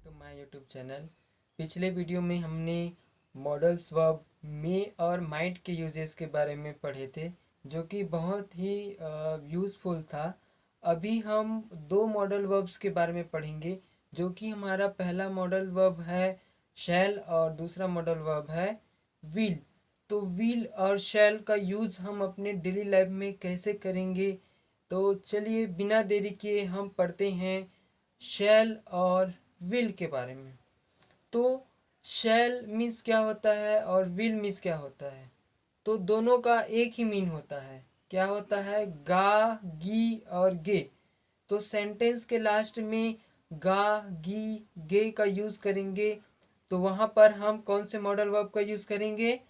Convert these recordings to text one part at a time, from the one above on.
To my YouTube channel. पिछले video में हमने मॉडल्स वर्ब मे और माइट के यूजेस के बारे में पढ़े थे, जो कि बहुत ही यूज़फुल था। अभी हम दो मॉडल वर्ब्स के बारे में पढ़ेंगे, जो कि हमारा पहला मॉडल वर्ब है शैल और दूसरा मॉडल वर्ब है विल। तो विल और शैल का यूज़ हम अपने डेली लाइफ में कैसे करेंगे, तो चलिए बिना देरी किए हम पढ़ते हैं शैल और विल के बारे में। तो शैल मीन्स क्या होता है और विल मीन्स क्या होता है, तो दोनों का एक ही मीन होता है। क्या होता है? गा, गी और गे। तो सेंटेंस के लास्ट में गा, गी, गे का यूज़ करेंगे, तो वहाँ पर हम कौन से मॉडल वर्ब का यूज़ करेंगे?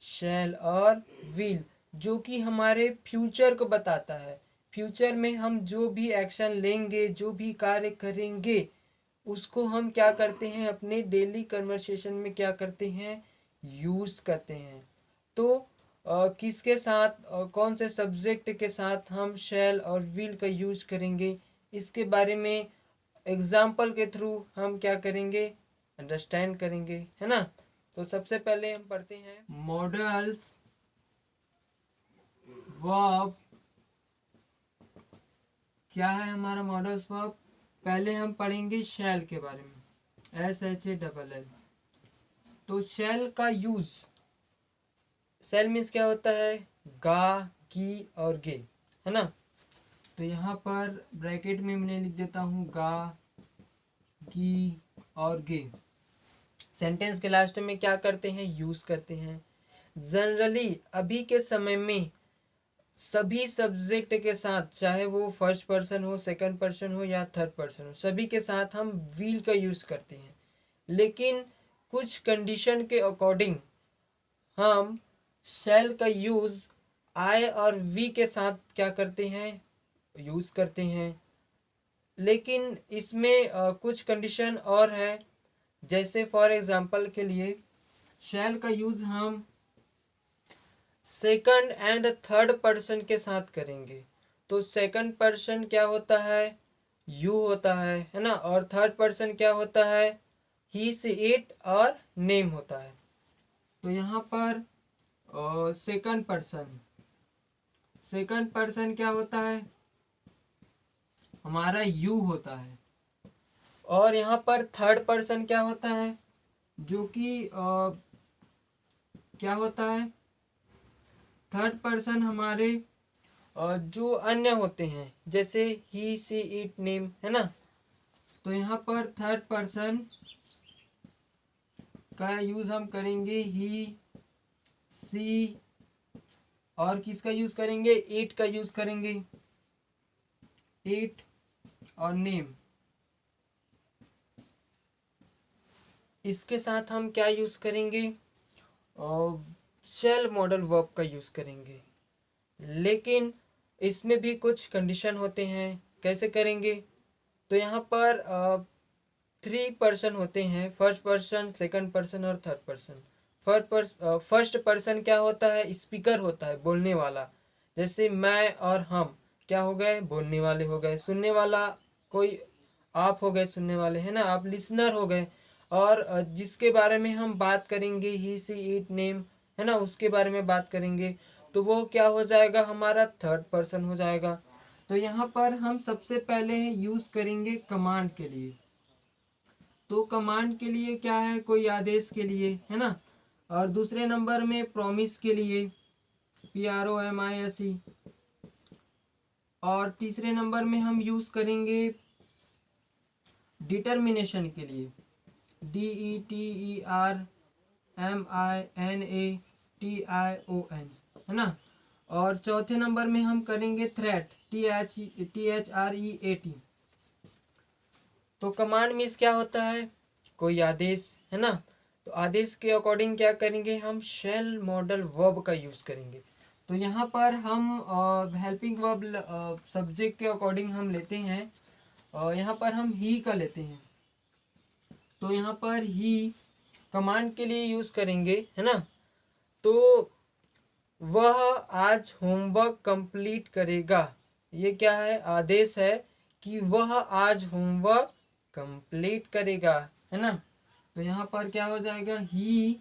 शैल और विल, जो कि हमारे फ्यूचर को बताता है। फ्यूचर में हम जो भी एक्शन लेंगे, जो भी कार्य करेंगे, उसको हम क्या करते हैं, अपने डेली कन्वर्सेशन में क्या करते हैं, यूज़ करते हैं। तो किसके साथ कौन से सब्जेक्ट के साथ हम शैल और विल का यूज करेंगे, इसके बारे में एग्जाम्पल के थ्रू हम क्या करेंगे, अंडरस्टैंड करेंगे, है ना। तो सबसे पहले हम पढ़ते हैं मॉडल्स वर्ब। क्या है हमारा मॉडल्स वर्ब? पहले हम पढ़ेंगे शैल के बारे में, SHALL। तो शैल का यूज, शैल मीन्स क्या होता है? गा, गी और गे, है ना। तो यहाँ पर ब्रैकेट में मैं लिख देता हूँ गा, गी और गे। सेंटेंस के लास्ट में क्या करते हैं, यूज करते हैं। जनरली अभी के समय में सभी सब्जेक्ट के साथ, चाहे वो फर्स्ट पर्सन हो, सेकंड पर्सन हो या थर्ड पर्सन हो, सभी के साथ हम विल का यूज करते हैं। लेकिन कुछ कंडीशन के अकॉर्डिंग हम शैल का यूज आई और वी के साथ क्या करते हैं, यूज करते हैं। लेकिन इसमें कुछ कंडीशन और है। जैसे फॉर एग्जांपल के लिए शैल का यूज हम सेकंड एंड थर्ड पर्सन के साथ करेंगे। तो सेकंड पर्सन क्या होता है, यू होता है ना। और थर्ड पर्सन क्या होता है, ही, सी, इट और नेम होता है। तो यहाँ पर सेकंड पर्सन क्या होता है, हमारा यू होता है। और यहाँ पर थर्ड पर्सन क्या होता है, जो कि क्या होता है, थर्ड पर्सन हमारे जो अन्य होते हैं, जैसे ही, सी, इट, नेम, है ना। तो यहाँ पर थर्ड पर्सन का यूज हम करेंगे ही, सी, और किसका यूज करेंगे, इट का यूज करेंगे, इट और नेम। इसके साथ हम क्या यूज करेंगे, शैल मॉडल वर्ब का यूज करेंगे। लेकिन इसमें भी कुछ कंडीशन होते हैं। कैसे करेंगे, तो यहाँ पर 3 पर्सन होते हैं, फर्स्ट पर्सन, सेकंड पर्सन और थर्ड पर्सन। फर्स्ट पर्सन क्या होता है, स्पीकर होता है, बोलने वाला। जैसे मैं और हम क्या हो गए, बोलने वाले हो गए। सुनने वाला कोई आप हो गए, सुनने वाले, है ना, आप लिसनर हो गए। और जिसके बारे में हम बात करेंगे, ही, सी, इट, नेम, है ना, उसके बारे में बात करेंगे, तो वो क्या हो जाएगा, हमारा थर्ड पर्सन हो जाएगा। तो यहाँ पर हम सबसे पहले यूज करेंगे कमांड के लिए। तो कमांड के लिए क्या है, कोई आदेश के लिए, है ना। और दूसरे नंबर में प्रॉमिस के लिए, PROMISE। और तीसरे नंबर में हम यूज करेंगे डिटर्मिनेशन के लिए, DETERMINATION, है ना। और चौथे नंबर में हम करेंगे थ्रेट, THREAT। तो कमांड मीन्स क्या होता है, कोई आदेश, है ना। तो आदेश के अकॉर्डिंग क्या करेंगे, हम शैल मॉडल वर्ब का यूज करेंगे। तो यहाँ पर हम हेल्पिंग वर्ब सब्जेक्ट के अकॉर्डिंग हम लेते हैं, यहाँ पर हम ही का लेते हैं। तो यहाँ पर ही कमांड के लिए यूज करेंगे, है ना। तो वह आज होमवर्क कंप्लीट करेगा, ये क्या है, आदेश है कि वह आज होमवर्क कंप्लीट करेगा। है ना। तो यहाँ पर क्या हो जाएगा, ही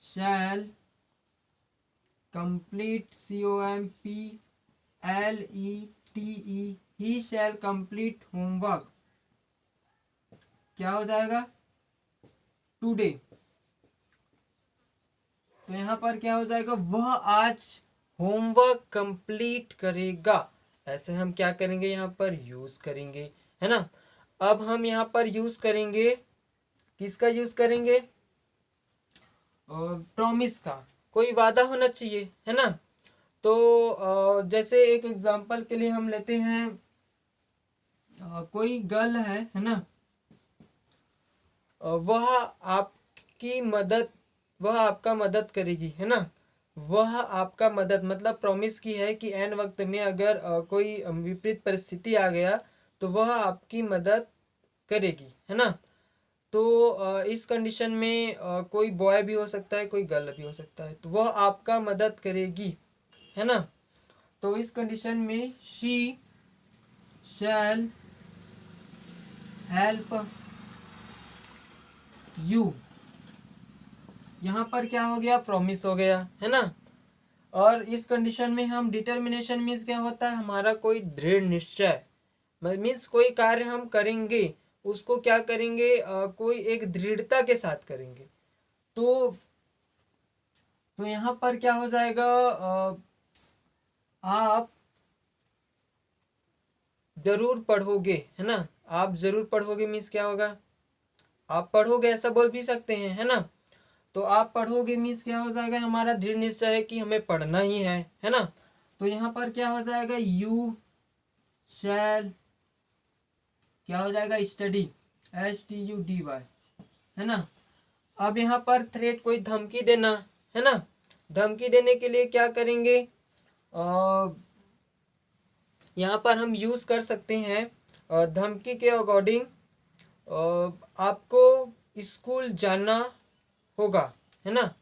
शैल कंप्लीट, COMPLETE, ही शैल कंप्लीट होमवर्क, क्या हो जाएगा, टुडे। तो यहाँ पर क्या हो जाएगा, वह आज होमवर्क कंप्लीट करेगा। ऐसे हम क्या करेंगे, यहाँ पर यूज करेंगे, है ना। अब हम यहाँ पर यूज करेंगे, किसका यूज करेंगे, प्रॉमिस का। कोई वादा होना चाहिए, है ना। तो जैसे एक एग्जांपल के लिए हम लेते हैं, कोई गर्ल है ना, वह आपकी मदद, वह आपका मदद करेगी, है ना। वह आपका मदद मतलब प्रॉमिस की है कि एन वक्त में अगर कोई विपरीत परिस्थिति आ गया तो वह आपकी मदद करेगी, है ना। तो इस कंडीशन में कोई बॉय भी हो सकता है, कोई गर्ल भी हो सकता है, तो वह आपका मदद करेगी, है ना। तो इस कंडीशन में शी शैल हेल्प यू, यहाँ पर क्या हो गया, प्रॉमिस हो गया, है ना। और इस कंडीशन में हम डिटर्मिनेशन मीन्स क्या होता है, हमारा कोई दृढ़ निश्चय, मीन्स कोई कार्य हम करेंगे उसको क्या करेंगे, कोई एक दृढ़ता के साथ करेंगे। तो यहाँ पर क्या हो जाएगा, आप जरूर पढ़ोगे, है ना। आप जरूर पढ़ोगे मीन्स क्या होगा, आप पढ़ोगे ऐसा बोल भी सकते हैं, है ना। तो आप पढ़ोगे मीन्स क्या हो जाएगा, हमारा दृढ़ निश्चय है कि हमें पढ़ना ही है ना। तो यहाँ पर क्या हो जाएगा, यू शैल, क्या हो जाएगा, स्टडी, STUDY, है ना। अब यहाँ पर थ्रेट, कोई धमकी देना, है ना। धमकी देने के लिए क्या करेंगे, यहाँ पर हम यूज कर सकते हैं, धमकी के अकॉर्डिंग आपको स्कूल जाना होगा, है ना।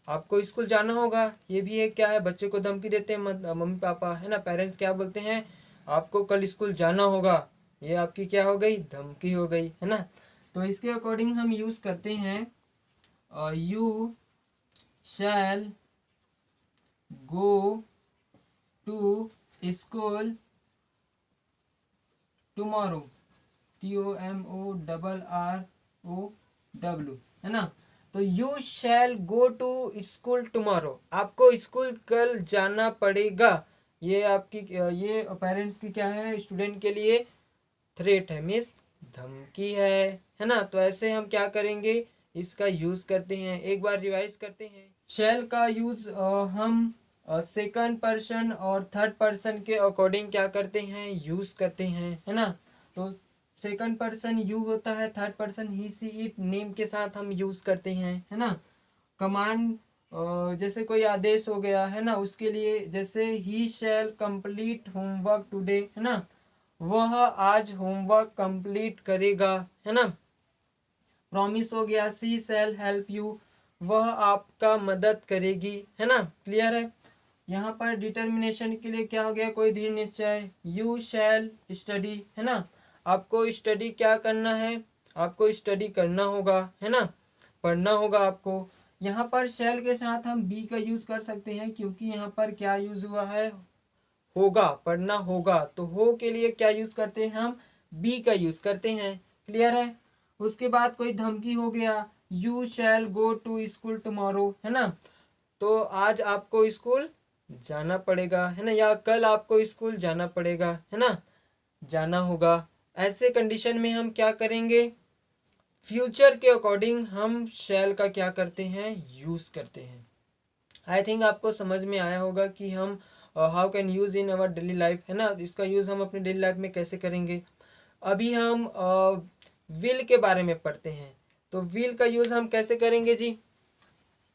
आपको स्कूल जाना होगा, ये भी एक क्या है, बच्चे को धमकी देते हैं मम्मी पापा, है ना, पेरेंट्स क्या बोलते हैं, आपको कल स्कूल जाना होगा, ये आपकी क्या हो गई, धमकी हो गई, है ना। तो इसके अकॉर्डिंग हम यूज करते हैं, you shall go to school tomorrow, TOMORROW, है ना। तो you shall go to school tomorrow, आपको स्कूल कल जाना पड़ेगा। ये आपकी, ये पेरेंट्स की क्या है, स्टूडेंट के लिए थ्रेट है, मीन्स धमकी है ना। तो ऐसे हम क्या करेंगे, इसका यूज करते हैं, एक बार रिवाइज करते हैं। शैल का यूज हम सेकंड पर्सन और थर्ड पर्सन के अकॉर्डिंग क्या करते हैं, यूज करते हैं, है ना। तो सेकंड पर्सन यू होता है, third person he see it name के साथ हम यूज करते हैं, है ना। कमांड, जैसे कोई आदेश हो गया, है ना, उसके लिए जैसे ही शैल कंप्लीट होमवर्क टुडे, है ना, वह आज होमवर्क कंप्लीट करेगा, है ना। प्रॉमिस हो गया, सी शैल हेल्प यू, वह आपका मदद करेगी, है ना। क्लियर है। यहाँ पर डिटर्मिनेशन के लिए क्या हो गया, कोई दृढ़ निश्चय, यू शैल स्टडी, है ना। आपको स्टडी क्या करना है, आपको स्टडी करना होगा, है ना, पढ़ना होगा आपको। यहाँ पर शैल के साथ हम बी का यूज कर सकते हैं, क्योंकि यहाँ पर क्या यूज हुआ है, होगा, पढ़ना होगा, तो हो के लिए क्या यूज करते हैं, हम बी का यूज करते हैं। क्लियर है। उसके बाद कोई धमकी हो गया, you shall go to school tomorrow, है ना। तो आज आपको स्कूल जाना पड़ेगा, है ना, या कल आपको स्कूल जाना पड़ेगा, है ना, जाना होगा। ऐसे कंडीशन में हम क्या करेंगे, फ्यूचर के अकॉर्डिंग हम शैल का क्या करते हैं, यूज करते हैं। आई थिंक आपको समझ में आया होगा कि हम how can use in our daily life, है ना, इसका यूज हम अपनी डेली लाइफ में कैसे करेंगे। अभी हम विल के बारे में पढ़ते हैं। तो विल का यूज हम कैसे करेंगे जी,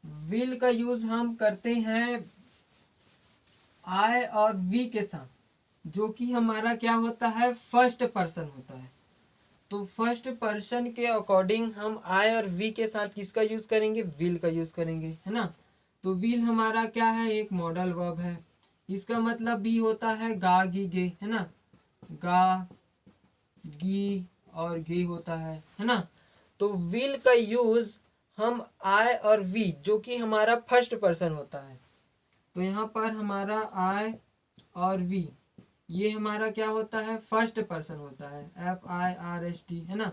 विल का यूज हम करते हैं आई और वी के साथ, जो कि हमारा क्या होता है, फर्स्ट पर्सन होता है। तो फर्स्ट पर्सन के अकॉर्डिंग हम आई और वी के साथ किसका यूज करेंगे, विल का यूज करेंगे, है ना। तो विल हमारा क्या है, एक मॉडल वर्ब है। इसका मतलब भी होता है गा गी गे, है ना, गा गी और गे होता है ना। तो विल का यूज हम आई और वी जो कि हमारा फर्स्ट पर्सन होता है, तो यहाँ पर हमारा आई और वी ये हमारा क्या होता है, फर्स्ट पर्सन होता है, FIRST है ना,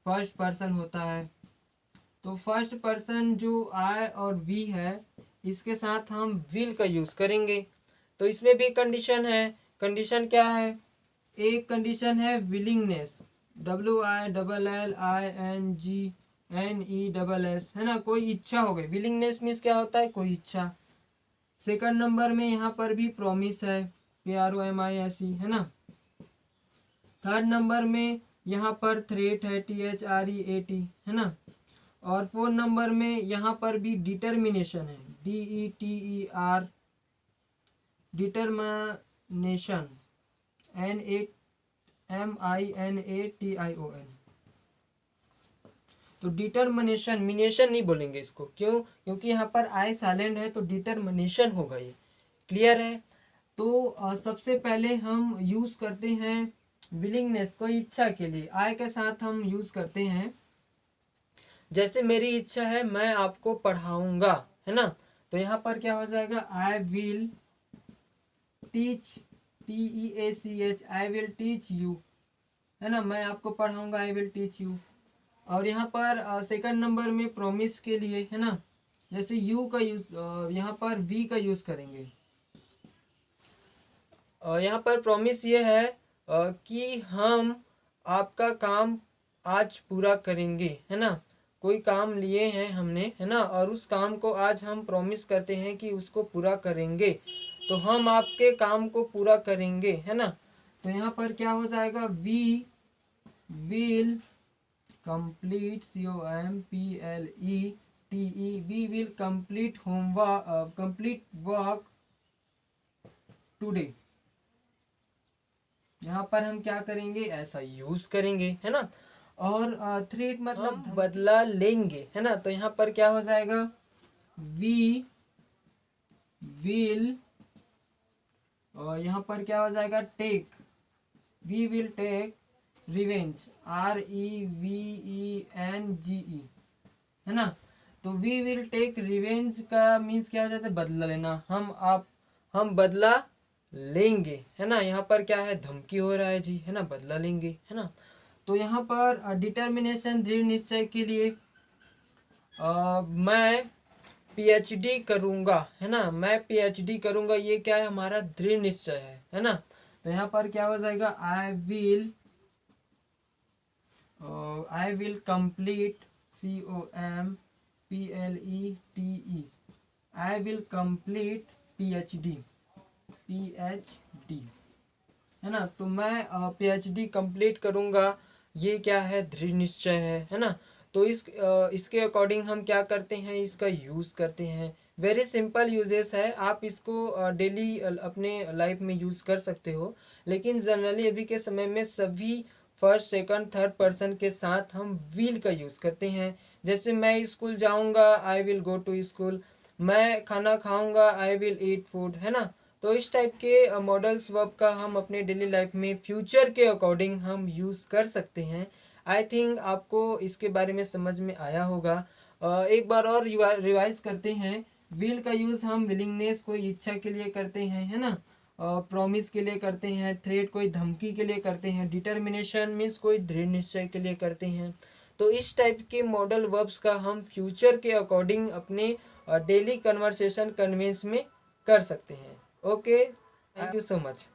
फर्स्ट पर्सन होता है। तो फर्स्ट पर्सन जो आई और वी है इसके साथ हम विल का यूज करेंगे। तो इसमें भी कंडीशन है, कंडीशन क्या है, एक कंडीशन है विलिंगनेस, WILLINGNESS है ना, कोई इच्छा हो गई, विलिंगनेस मीन्स क्या होता है, कोई इच्छा। सेकंड नंबर में यहाँ पर भी प्रॉमिस है, PROMISE है ना। थर्ड नंबर में यहाँ पर थ्रेट है, THREAT है ना। और फोर्थ नंबर में यहाँ पर भी डिटर्मिनेशन है, DETER डिटर्मिनेशन, NAMINATION। तो डिटर्मिनेशन, मिनेशन नहीं बोलेंगे इसको, क्यों, क्योंकि यहाँ पर आई साइलेंट है, तो डिटर्मिनेशन होगा ये, क्लियर है। तो सबसे पहले हम यूज करते हैं विलिंगनेस, कोई इच्छा के लिए आई के साथ हम यूज करते हैं। जैसे मेरी इच्छा है मैं आपको पढ़ाऊंगा है ना, तो यहाँ पर क्या हो जाएगा, I will teach, TEACH, I will teach you है ना, मैं आपको पढ़ाऊंगा, आई विल टीच यू। और यहाँ पर सेकंड नंबर में प्रॉमिस के लिए है ना, जैसे यू का यूज, यहाँ पर वी का यूज करेंगे। यहाँ पर प्रॉमिस ये है कि हम आपका काम आज पूरा करेंगे है ना, कोई काम लिए हैं हमने है ना, और उस काम को आज हम प्रॉमिस करते हैं कि उसको पूरा करेंगे, तो हम आपके काम को पूरा करेंगे है ना। तो यहाँ पर क्या हो जाएगा, we will complete, COMPLETE, we will complete homework, complete work today. यहाँ पर हम क्या करेंगे, ऐसा यूज करेंगे है ना। और थ्रेट मतलब बदला लेंगे है ना, तो यहाँ पर क्या हो जाएगा, वी विल, और यहाँ पर क्या हो जाएगा, take, we will take revenge, REVENGE है ना। तो वी विल टेक रिवेंज का मीन्स क्या हो जाता है, बदला लेना, हम बदला लेंगे है ना। यहाँ पर क्या है, धमकी हो रहा है जी है ना, बदला लेंगे है ना। तो यहाँ पर डिटर्मिनेशन, दृढ़ निश्चय के लिए मैं PhD करूँगा है ना, मैं PhD करूँगा, ये क्या है, हमारा दृढ़ निश्चय है ना। तो यहाँ पर क्या हो जाएगा, I will complete, COMPLETE, I will complete PhD है ना। तो मैं PhD कंप्लीट करूँगा, ये क्या है, दृढ़ निश्चय है ना। तो इसके अकॉर्डिंग हम क्या करते हैं, इसका यूज़ करते हैं। वेरी सिंपल यूजेस है, आप इसको डेली अपने लाइफ में यूज़ कर सकते हो, लेकिन जनरली अभी के समय में सभी फर्स्ट सेकंड थर्ड पर्सन के साथ हम विल का यूज़ करते हैं। जैसे मैं स्कूल जाऊँगा, I will go to school, मैं खाना खाऊँगा, आई विल ईट फूड है ना। तो इस टाइप के मॉडल्स वर्ब का हम अपने डेली लाइफ में फ्यूचर के अकॉर्डिंग हम यूज़ कर सकते हैं। आई थिंक आपको इसके बारे में समझ में आया होगा। एक बार और रिवाइज करते हैं। विल का यूज़ हम विलिंगनेस, कोई इच्छा के लिए करते हैं है ना, प्रॉमिस के लिए करते हैं, थ्रेट कोई धमकी के लिए करते हैं, डिटर्मिनेशन मीन्स कोई दृढ़ निश्चय के लिए करते हैं। तो इस टाइप के मॉडल वर्ब्स का हम फ्यूचर के अकॉर्डिंग अपने डेली कन्वर्सेशन कन्वेंस में कर सकते हैं। Okay, thank you so much.